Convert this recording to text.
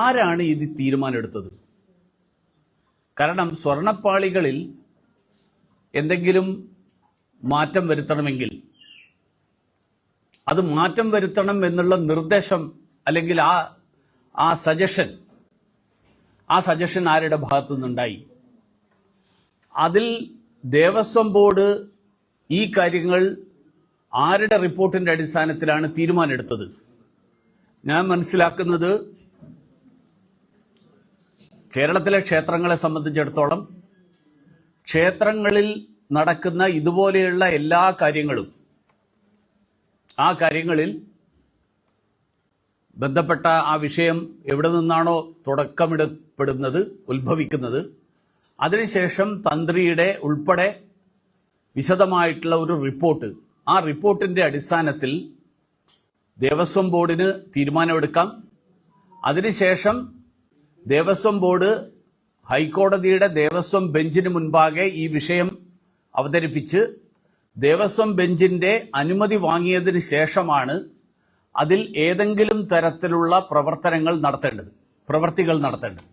ആരാണ് ഇത് തീരുമാനമെടുത്തത്? കാരണം സ്വർണപ്പാളികളിൽ എന്തെങ്കിലും മാറ്റം വരുത്തണമെങ്കിൽ അത് മാറ്റം വരുത്തണം എന്നുള്ള നിർദ്ദേശം അല്ലെങ്കിൽ ആ സജഷൻ ആരുടെ ഭാഗത്തു നിന്നുണ്ടായി? അതിൽ ദേവസ്വം ബോർഡ് ഈ കാര്യങ്ങൾ ആരുടെ റിപ്പോർട്ടിന്റെ അടിസ്ഥാനത്തിലാണ് തീരുമാനമെടുത്തത്? ഞാൻ മനസ്സിലാക്കുന്നത് കേരളത്തിലെ ക്ഷേത്രങ്ങളെ സംബന്ധിച്ചിടത്തോളം ക്ഷേത്രങ്ങളിൽ നടക്കുന്ന ഇതുപോലെയുള്ള എല്ലാ കാര്യങ്ങളും ആ കാര്യങ്ങളിൽ ബന്ധപ്പെട്ട ആ വിഷയം എവിടെ നിന്നാണോ ഉത്ഭവിക്കുന്നത് അതിനുശേഷം തന്ത്രിയുടെ ഉൾപ്പെടെ വിശദമായിട്ടുള്ള ഒരു റിപ്പോർട്ട്, ആ റിപ്പോർട്ടിന്റെ അടിസ്ഥാനത്തിൽ ദേവസ്വം ബോർഡിന് തീരുമാനമെടുക്കാം. അതിനുശേഷം ദേവസ്വം ബോർഡ് ഹൈക്കോടതിയുടെ ദേവസ്വം ബെഞ്ചിന് മുൻപാകെ ഈ വിഷയം അവതരിപ്പിച്ച് ദേവസ്വം ബെഞ്ചിന്റെ അനുമതി വാങ്ങിയതിന് ശേഷമാണ് അതിൽ ഏതെങ്കിലും തരത്തിലുള്ള പ്രവർത്തികൾ നടത്തേണ്ടത്.